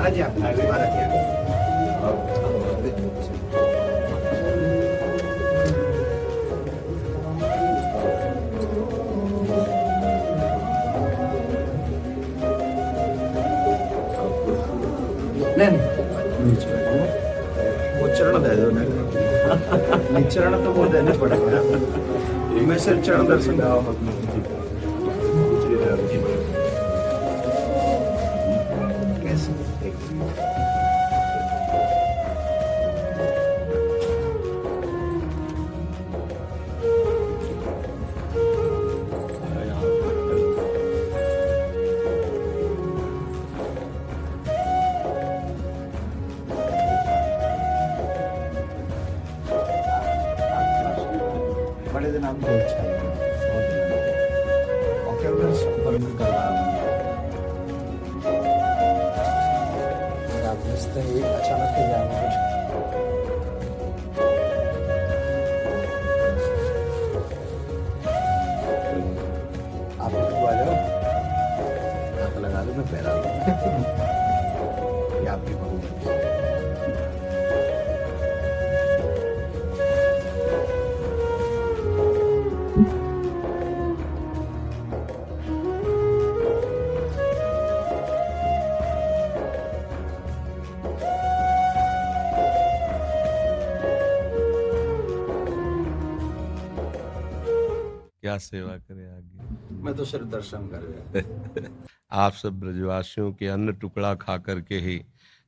महाराज जी आप महाराज जी वो चरण दे दो ना चरण तो वो देने पड़ेगा मैं सिर्फ चरण दर्शन बड़े दिन आप अचानक से जाना आप आ जाओ हाथ लगा दो मैं पैरा ये आपकी बहू क्या सेवा करे आगे। मैं तो सिर्फ दर्शन कर रहा आप सब ब्रजवासियों के अन्न टुकड़ा खा करके ही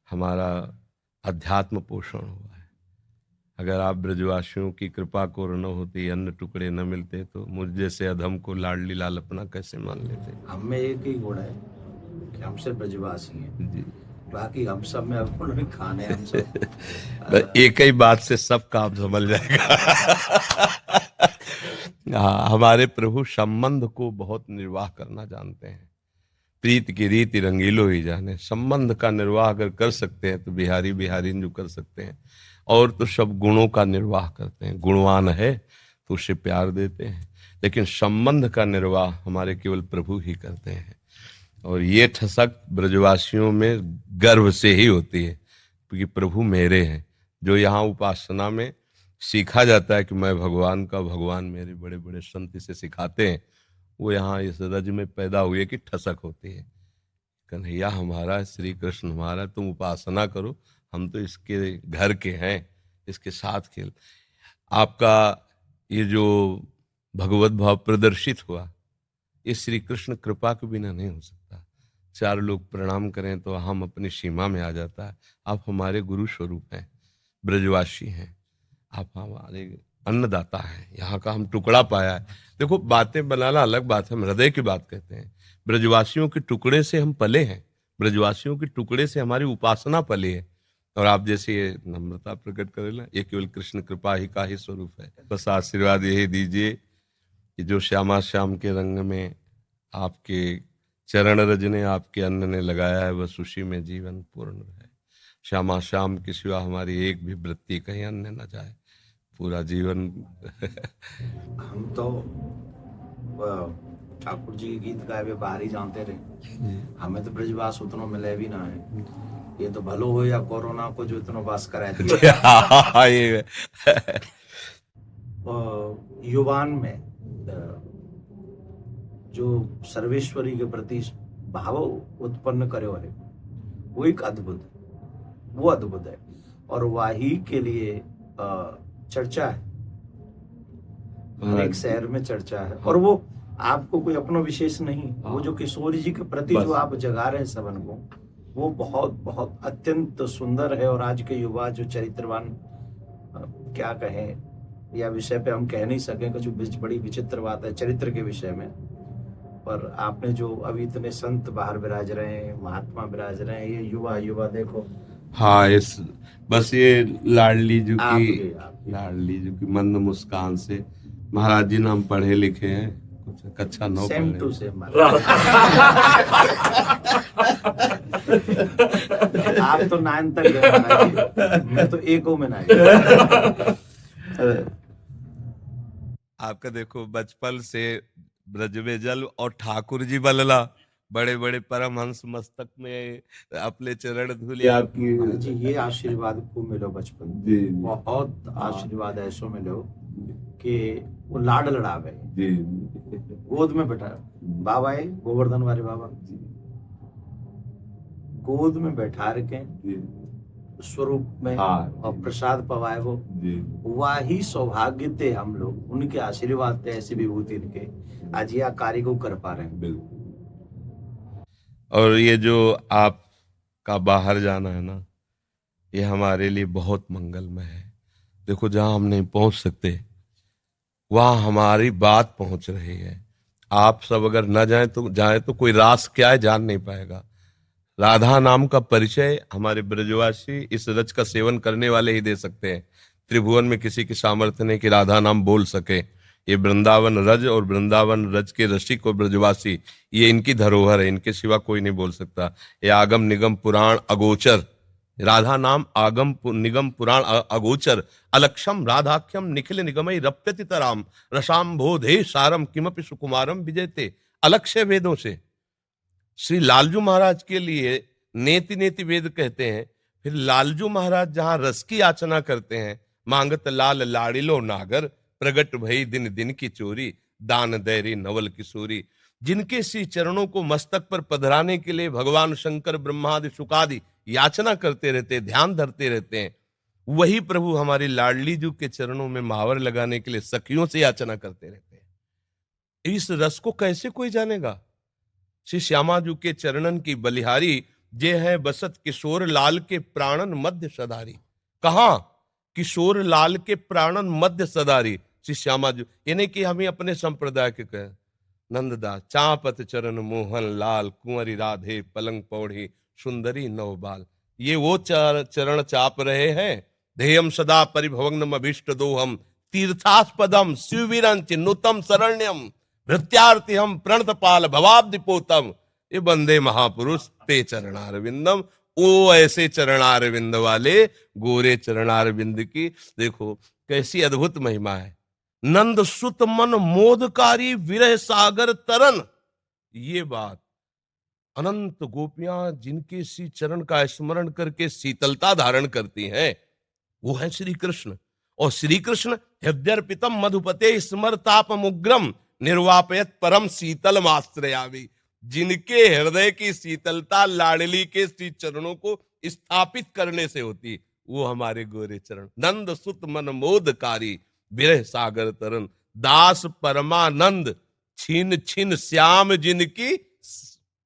हमारा अध्यात्म पोषण हुआ है। अगर आप ब्रजवासियों की कृपा को न होती, अन्न टुकड़े न मिलते तो मुझ जैसे अधम को लाडली लाल अपना कैसे मान लेते। हम में एक ही गुण है कि हम सिर्फ ब्रजवासी हैं जी, बाकी हम सब में अब उन्होंने खाने हम सब एक ही बात से सब काम समझ जाएगा। हाँ, हमारे प्रभु संबंध को बहुत निर्वाह करना जानते हैं। प्रीत की रीति रंगीलो ही जाने। संबंध का निर्वाह अगर कर सकते हैं तो बिहारी बिहारी जो कर सकते हैं, और तो सब गुणों का निर्वाह करते हैं। गुणवान है तो उसे प्यार देते हैं, लेकिन संबंध का निर्वाह हमारे केवल प्रभु ही करते हैं। और ये ठसक ब्रजवासियों में गर्व से ही होती है, क्योंकि प्रभु मेरे हैं। जो यहाँ उपासना में सीखा जाता है कि मैं भगवान का, भगवान मेरे, बड़े बड़े संत इसे सिखाते हैं, वो यहाँ इस रज में पैदा हुए कि ठसक होती है। कन्हैया हमारा, श्री कृष्ण हमारा, तुम उपासना करो, हम तो इसके घर के हैं, इसके साथ खेल। आपका ये जो भगवत भाव प्रदर्शित हुआ, ये श्री कृष्ण कृपा के बिना नहीं हो सकता। चार लोग प्रणाम करें तो हम अपनी सीमा में आ जाता है। आप हमारे गुरु स्वरूप हैं, ब्रजवासी हैं, आप हमारे अन्नदाता हैं। यहाँ का हम टुकड़ा पाया है। देखो, बातें बनाना अलग बात है, हम हृदय की बात कहते हैं। ब्रजवासियों के टुकड़े से हम पले हैं, ब्रजवासियों के टुकड़े से हमारी उपासना पली है। और आप जैसे ये नम्रता प्रकट करें, ये केवल कृष्ण कृपा ही का ही स्वरूप है। बस आशीर्वाद यही दीजिए कि जो श्यामा श्याम के रंग में आपके चरण रज ने, आपके अन्न ने लगाया है, बस उसी में जीवन पूर्ण है। श्यामा श्याम की सिवा हमारी एक भी वृत्ति कहीं अन्य न जाए, पूरा जीवन। हम तो ठाकुर जी के गीत गाए हुए बाहर ही जानते रहे, हमें तो ब्रजवास उतना मिले भी ना है। ये तो भलो हो या कोरोना को जो इतना वास कराए ये युवान में जो सर्वेश्वरी के प्रति भाव उत्पन्न करे है, वो एक अद्भुत है, वो अद्भुत है। और वही के लिए चर्चा है, हर एक शहर में चर्चा है। और वो आपको कोई अपना विशेष नहीं, वो जो किशोर जी के प्रति जो आप जगा रहे हैं सबन को, वो बहुत बहुत अत्यंत सुंदर है। और आज के युवा जो चरित्रवान, क्या कहें, या विषय पे हम कह नहीं सकें, कुछ बड़ी विचित्र बात है चरित्र के विषय में। पर आपने जो अभी इतने संत बाहर विराज रहे हैं, महात्मा विराज रहे हैं, ये युवा युवा देखो। हाँ, इस बस ये लाडली जी की मंद मुस्कान से, महाराज जी नाम पढ़े लिखे हैं, कुछ कक्षा 9 सेम टू सेम। आप तो 9 तक गए, मैं तो 1 में ना। आपका देखो, बचपन से ब्रज में जल और ठाकुर जी बलला, बड़े बड़े परमहंस मस्तक में अपने चरण धूले आपकी। हाँ जी, ये आशीर्वाद खूब मिलो बचपन जी में, बहुत आशीर्वाद ऐसो मिलो कि वो लाड लड़ावे, जी गोद में बैठा बाबा है गोवर्धन वाले बाबा, गोद में बैठा रखे स्वरूप में, और प्रसाद पवाए वो, वही सौभाग्य थे हम लोग, उनके आशीर्वाद थे, ऐसी विभूति इनके आज यह कार्य को कर पा रहे हैं। बिल्कुल। और ये जो आपका बाहर जाना है ना, ये हमारे लिए बहुत मंगलमय है। देखो, जहां हम नहीं पहुंच सकते वहां हमारी बात पहुंच रही है। आप सब अगर न जाए तो कोई रास क्या है जान नहीं पाएगा। राधा नाम का परिचय हमारे ब्रजवासी इस रज का सेवन करने वाले ही दे सकते हैं। त्रिभुवन में किसी की सामर्थ्य नहीं कि राधा नाम बोल सके। ये वृंदावन रज और वृंदावन रज के रसिक और ब्रजवासी, ये इनकी धरोहर है, इनके सिवा कोई नहीं बोल सकता। ये आगम निगम पुराण अगोचर, राधा नाम आगम निगम पुराण अगोचर, अलक्षम राधाख्यम निखिल निगमई रप्यति तराम, रसाम्भोधे सारम किमपि सुकुमारम विजयते। अलक्ष्य वेदों से श्री लालजू महाराज के लिए नेति नेति वेद कहते हैं। फिर लालजू महाराज जहां रस की याचना करते हैं, मांगत लाल लाड़िलो नागर, प्रगट भई दिन दिन की चोरी, दान दैरी नवल किशोरी। जिनके श्री चरणों को मस्तक पर पधराने के लिए भगवान शंकर ब्रह्मादि शुकादि याचना करते रहते, ध्यान धरते रहते हैं, वही प्रभु हमारी लाडली जू के चरणों में महावर लगाने के लिए सखियों से याचना करते रहते हैं। इस रस को कैसे कोई जानेगा? श्री श्यामाजू के चरणन की बलिहारी, जे है बसत किशोर लाल के प्राणन मध्य सदारी। कहा? किशोर लाल के प्राणन मध्य सदारी श्री श्यामाजू। यानी कि हमें अपने संप्रदाय के कहे नंददास चापत चरण मोहन लाल, कुंवरी राधे पलंग पौड़ी सुंदरी नवबाल। ये वो चरण चाप रहे हैं। ध्येयम सदा परिभवग्नम अभीष्ट दोहम, तीर्थास्पदम शिववीरंच नुतम शरण्यम, भृत्यार्थी हम प्रणत पाल भवाब्दिपोतम। ये बंदे महापुरुष ते चरणारविंदम। ओ ऐसे चरणारविंद वाले गोरे चरणारविंद की देखो कैसी अद्भुत महिमा है। नंद सुत मन मोदकारी विरह सागर तरन। ये बात अनंत गोपियां जिनके श्री चरण का स्मरण करके शीतलता धारण करती हैं, वो है श्री कृष्ण। और श्री कृष्ण हृदयर्पितम मधुपते स्मरतापमुग्रम, निर्वापयत परम शीतल माश्रयामि। जिनके हृदय की शीतलता लाडली के श्री चरणों को स्थापित करने से होती, वो हमारे गोरे चरण। नंद सुत मन मोदकारी विरह सागर तरन, दास परमानंद छीन छीन श्याम जिनकी,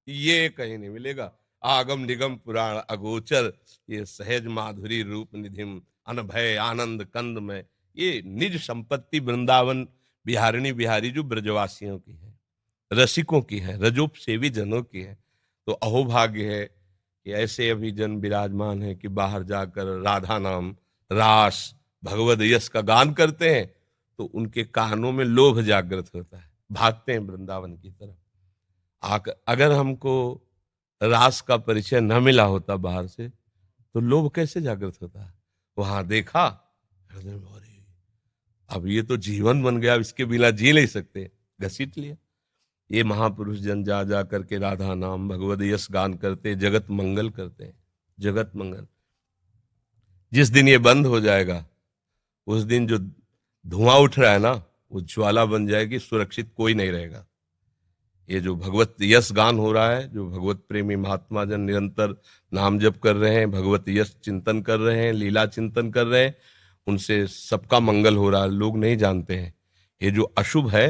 ये कहीं नहीं मिलेगा। आगम निगम पुराण अगोचर, ये सहज माधुरी रूप निधिम, अनभय आनंद कंद में। ये निज संपत्ति वृंदावन बिहारिणी बिहारी जो ब्रजवासियों की है, रसिकों की है, रजोप सेवी जनों की है। तो अहोभाग्य है कि ऐसे अभी जन विराजमान है कि बाहर जाकर राधा नाम, रास, भगवद यश का गान करते हैं तो उनके कानों में लोभ जागृत होता है, भागते हैं वृंदावन की तरफ। अगर हमको रास का परिचय न मिला होता बाहर से, तो लोभ कैसे जागृत होता है? वहां देखा, अब ये तो जीवन बन गया, इसके बिना जी नहीं सकते, घसीट लिया। ये महापुरुष जन जा जा करके राधा नाम भगवद यश गान करते, जगत मंगल करते हैं, जगत मंगल। जिस दिन ये बंद हो जाएगा, उस दिन जो धुआं उठ रहा है ना, वो ज्वाला बन जाएगी, सुरक्षित कोई नहीं रहेगा। ये जो भगवत यश गान हो रहा है, जो भगवत प्रेमी महात्मा जन निरंतर नाम जप कर रहे हैं, भगवत यश चिंतन कर रहे हैं, लीला चिंतन कर रहे हैं, उनसे सबका मंगल हो रहा है। लोग नहीं जानते हैं ये जो अशुभ है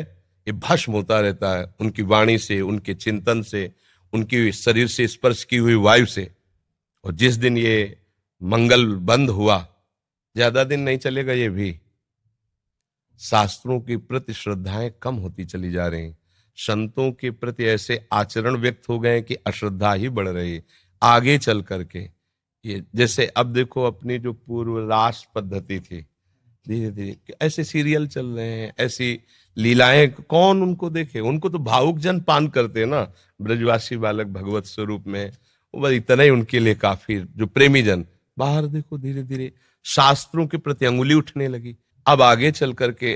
ये भस्म होता रहता है उनकी वाणी से, उनके चिंतन से, उनकी शरीर से स्पर्श की हुई वायु से। और जिस दिन ये मंगल बंद हुआ, ज्यादा दिन नहीं चलेगा, ये भी शास्त्रों के प्रति श्रद्धाएं कम होती चली जा रही, संतों के प्रति ऐसे आचरण व्यक्त हो गए कि अश्रद्धा ही बढ़ रही आगे चल करके। ये जैसे अब देखो अपनी जो पूर्व रास पद्धति थी, धीरे धीरे ऐसे सीरियल चल रहे हैं, ऐसी लीलाएं, कौन उनको देखे? उनको तो भावुक जन पान करते हैं ना, ब्रजवासी बालक भगवत स्वरूप में, वो बस इतना ही उनके लिए काफी। जो प्रेमी जन बाहर देखो, धीरे धीरे शास्त्रों के प्रति अंगुली उठने लगी। अब आगे चल करके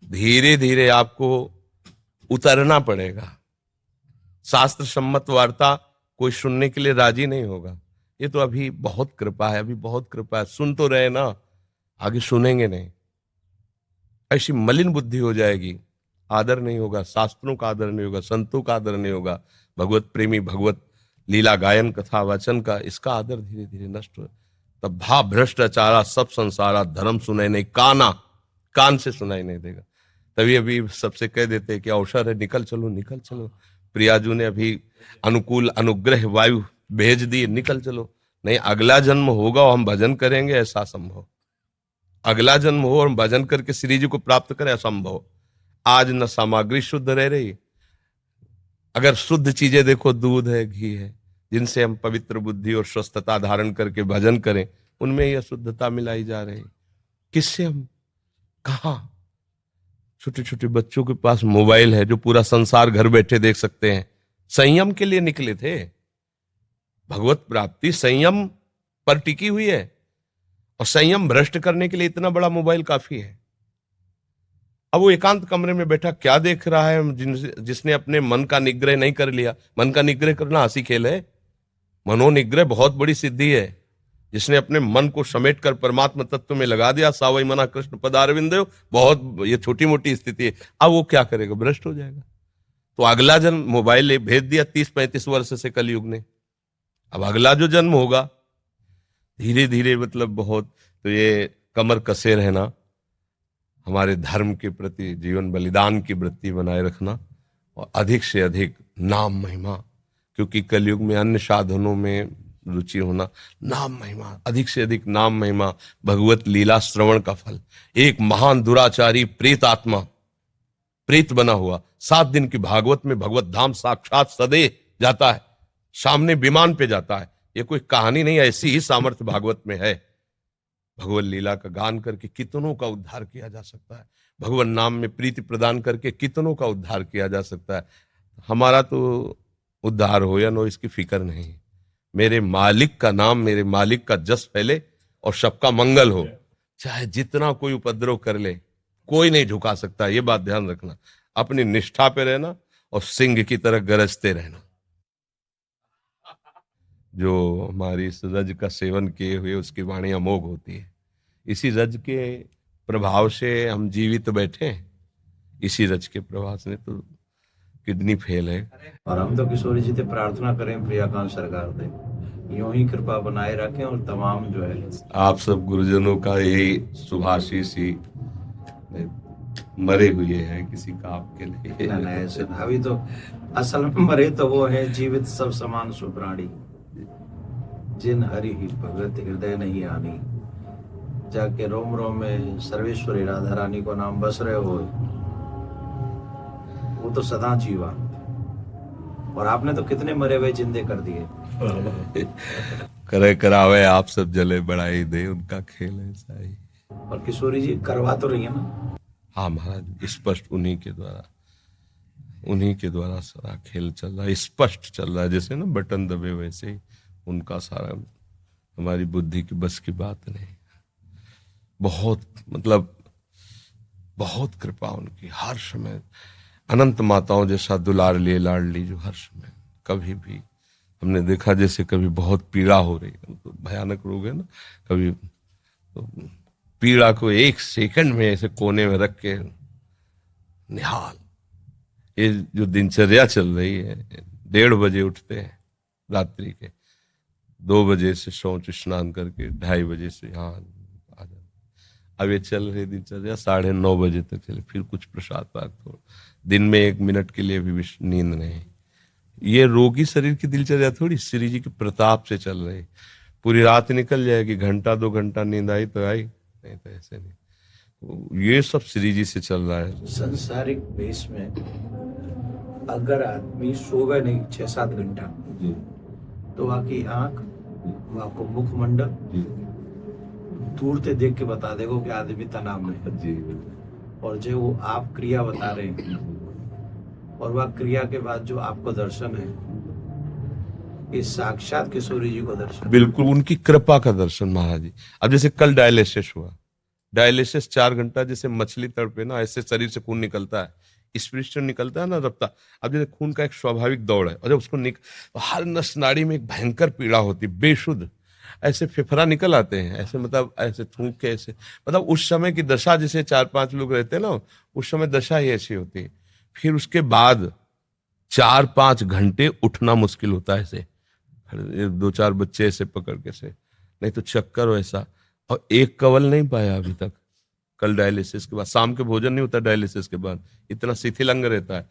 धीरे धीरे आपको उतरना पड़ेगा, शास्त्र सम्मत वार्ता कोई सुनने के लिए राजी नहीं होगा। ये तो अभी बहुत कृपा है, अभी बहुत कृपा है, सुन तो रहे ना, आगे सुनेंगे नहीं। ऐसी मलिन बुद्धि हो जाएगी, आदर नहीं होगा, शास्त्रों का आदर नहीं होगा, संतों का आदर नहीं होगा, भगवत प्रेमी, भगवत लीला गायन कथा वाचन का, इसका आदर धीरे धीरे नष्ट हो। तब भा भ्रष्टाचारा सब संसारा, धर्म सुनाई नहीं, कान से सुनाई नहीं देगा। तभी अभी सबसे कह देते हैं कि अवसर है, निकल चलो निकल चलो। प्रियाजू ने अभी अनुकूल अनुग्रह वायु भेज दी, निकल चलो। नहीं, अगला जन्म होगा और हम भजन करेंगे, ऐसा संभव। अगला जन्म हो और हम भजन करके श्री जी को प्राप्त करें, असंभव। आज न सामग्री शुद्ध रह रही, अगर शुद्ध चीजें देखो, दूध है, घी है, जिनसे हम पवित्र बुद्धि और स्वस्थता धारण करके भजन करें, उनमें यह शुद्धता मिलाई जा रही। किससे हम कहा? छोटे छोटे बच्चों के पास मोबाइल है, जो पूरा संसार घर बैठे देख सकते हैं। संयम के लिए निकले थे, भगवत प्राप्ति संयम पर टिकी हुई है, और संयम भ्रष्ट करने के लिए इतना बड़ा मोबाइल काफी है। अब वो एकांत कमरे में बैठा क्या देख रहा है? जिसने अपने मन का निग्रह नहीं कर लिया। मन का निग्रह करना हंसी खेल है, मनोनिग्रह बहुत बड़ी सिद्धि है। जिसने अपने मन को समेट कर परमात्मा तत्व में लगा दिया, सावई मना कृष्ण पदारविंदो, बहुत ये छोटी मोटी स्थिति है। अब वो क्या करेगा? भ्रष्ट हो जाएगा। तो अगला जन्म मोबाइल भेज दिया 30-35 वर्ष से कलयुग ने। अब अगला जो जन्म होगा, धीरे धीरे मतलब बहुत, तो ये कमर कसे रहना, हमारे धर्म के प्रति जीवन बलिदान की वृत्ति बनाए रखना, और अधिक से अधिक नाम महिमा, क्योंकि कलयुग में अन्य साधनों में रुचि होना, नाम महिमा, अधिक से अधिक नाम महिमा, भगवत लीला श्रवण का फल। एक महान दुराचारी प्रेत आत्मा, प्रेत बना हुआ, 7 दिन की भागवत में भगवत धाम साक्षात सदे जाता है, सामने विमान पे जाता है। ये कोई कहानी नहीं, ऐसी ही सामर्थ्य भागवत में है। भगवत लीला का गान करके कितनों का उद्धार किया जा सकता है, भगवान नाम में प्रीति प्रदान करके कितनों का उद्धार किया जा सकता है। हमारा तो उद्धार हो या नो, इसकी फिक्र नहीं। मेरे मालिक का नाम, मेरे मालिक का जस फैले और सबका मंगल हो। चाहे जितना कोई उपद्रव कर ले, कोई नहीं झुका सकता। ये बात ध्यान रखना, अपनी निष्ठा पे रहना और सिंह की तरह गरजते रहना। जो हमारी इस रज का सेवन किए हुए, उसकी वाणी अमोघ होती है। इसी रज के प्रभाव से हम जीवित बैठे हैं, इसी रज के प्रभाव से। तो किडनी फेल है। और हम तो किशोरी जी से प्रार्थना करें, प्रियाकांत सरकार दे यूं ही कृपा बनाए रखें, और तमाम जो है आप सब गुरुजनों का यही शुभाशीष ही मरे हुए हैं किसी काम के लिए। ना ऐसे अभी तो असल में मरे तो वो है जीवित सब समान सुप्राणी, जिन हरि ही भगवत हृदय नहीं आनी। जाके रोम रोम में सर्वेश्वरी राधा रानी को नाम बस रहे हो, वो तो सदा जीवा। और आपने तो कितने मरे हुए जिंदे कर दिए। करे करावे आप सब जले बढ़ाई दे, उनका खेल ऐसा ही। और किशोरी जी करवा तो रही है ना? हाँ महाराज, स्पष्ट उन्हीं के द्वारा सारा खेल चल रहा है, स्पष्ट चल रहा है। जैसे ना बटन दबे, वैसे ही उनका सारा, हमारी बुद्धि की बस की बात नहीं। बहुत मतलब बहुत कृपा उनकी, हर समय अनंत माताओं जैसा दुलार लिए लाडली, जो हर समय कभी भी हमने देखा, जैसे कभी बहुत पीड़ा हो रही है, तो भयानक रोग है ना, कभी तो पीड़ा को 1 सेकंड में ऐसे कोने में रख के निहाल। ये जो दिनचर्या चल रही है, 1:30 बजे उठते हैं रात्रि के, 2 बजे से शौच स्नान करके 2:30 बजे से यहाँ आ जाते। अब ये चल रही दिनचर्या 9:30 बजे तक चले, फिर कुछ प्रसाद पाक, तो दिन में 1 मिनट के लिए भी नींद नहीं। ये रोगी शरीर की दिनचर्या थोड़ी, श्री जी के प्रताप से चल रही। पूरी रात निकल जाएगी, 1-2 घंटा नींद आई तो आई, नहीं तो ऐसे नहीं। ये सब श्री जी से चल रहा है। संसारिक बेस में अगर आदमी सोवे नहीं 6-7 घंटा, तो आपकी आंख, आपको मुखमंडल दूर से देख के बता देगा कि आदमी तनाव में है जी। और जो वो आप क्रिया बता रहे हैं, और वह क्रिया के बाद जो आपको दर्शन है, ये साक्षात किशोरी जी को दर्शन, बिल्कुल उनकी कृपा का दर्शन महाराज जी। अब जैसे कल डायलिसिस हुआ, डायलिसिस 4 घंटा, जैसे मछली तड़पे ना, ऐसे शरीर से खून निकलता है, स्पिरिट से निकलता है ना रफ्तार, अब जैसे खून का एक स्वाभाविक दौड़ है, और जब उसको तो हर नस नाड़ी में एक भयंकर पीड़ा होती, बेशुद्ध ऐसे फेफड़ा निकल आते हैं, ऐसे मतलब ऐसे थूक के, ऐसे मतलब उस समय की दशा, जैसे 4-5 लोग रहते हैं ना, उस समय दशा ही ऐसी होती है। फिर उसके बाद 4-5 घंटे उठना मुश्किल होता है, ऐसे 2-4 बच्चे ऐसे पकड़ के से, नहीं तो चक्कर वैसा, और एक कवल नहीं पाया अभी तक। कल डायलिसिस के बाद, शाम के भोजन नहीं होता डायलिसिस के बाद, इतना शिथिल अंग रहता है।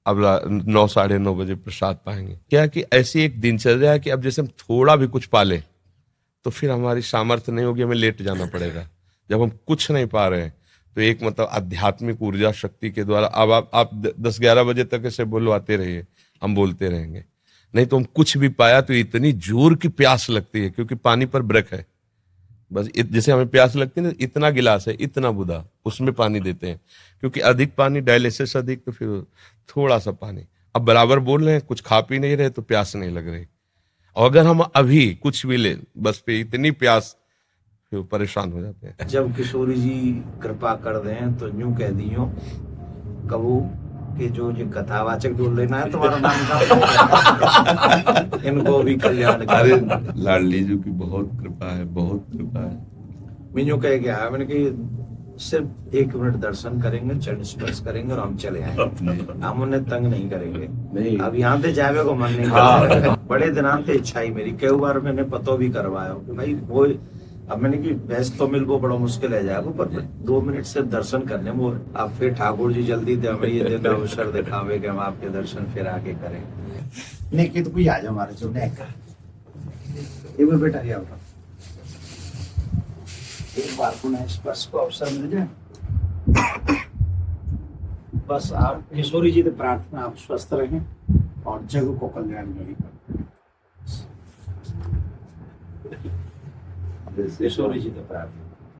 अब 9-9:30 बजे प्रसाद पाएंगे। क्या कि ऐसी एक दिनचर्या है कि अब जैसे हम थोड़ा भी कुछ पाले तो फिर हमारी सामर्थ्य नहीं होगी, हमें लेट जाना पड़ेगा। जब हम कुछ नहीं पा रहे हैं तो एक मतलब आध्यात्मिक ऊर्जा शक्ति के द्वारा अब आप 10-11 बजे तक ऐसे बुलवाते रहिए, हम बोलते रहेंगे। नहीं तो हम कुछ भी पाया तो इतनी जोर की प्यास लगती है, क्योंकि पानी पर ब्रेक है। बस जैसे हमें प्यास लगती है ना, इतना गिलास है, इतना बुदा, उसमें पानी देते हैं, क्योंकि अधिक पानी, डायलिसिस अधिक, तो फिर थोड़ा सा पानी। अब बराबर बोल रहे हैं, कुछ खा पी नहीं रहे तो प्यास नहीं लग रही। और अगर हम अभी कुछ भी ले, बस पे इतनी प्यास, फिर परेशान हो जाते हैं। जब किशोरी जी कृपा कर दें तो यूं कह दियो कबू कि जो ये कथावाचक बोल लेना है तुम्हारा नाम का इनको भी कल्याण अरे करे। लाडली जी की बहुत कृपा है, बहुत कृपा है। मैं यूं कह गया, मैंने कहा सिर्फ 1 मिनट दर्शन करेंगे, चरण स्पर्श करेंगे और हम चले आएंगे, हम उन्हें तंग नहीं करेंगे। अब यहाँ से जावे को मन नहीं करता। बड़े दिनांत से इच्छा ही मेरी, कई बार मैंने पतो भी करवाया कि भाई वो, अब मैंने कि भैंस तो मिल वो बड़ा मुश्किल है जाएगा, पर 2 मिनट से दर्शन करने वो। अब फिर ठाकुर जी जल्दी दे हमें ये दिन अवसर दिखावे कि हम आपके दर्शन फिर आगे करें। नहीं कि तो कोई आ जाओ हमारे जो नेक ये वो बेटा ये आओ, एक बार पुनः स्पर्श को अवसर मिल जाए। बस आप किशोरी जी से प्रार्थना, आप स्वस्थ रहें और जग को कल्याण में। किशोरी जी से प्रार्थना।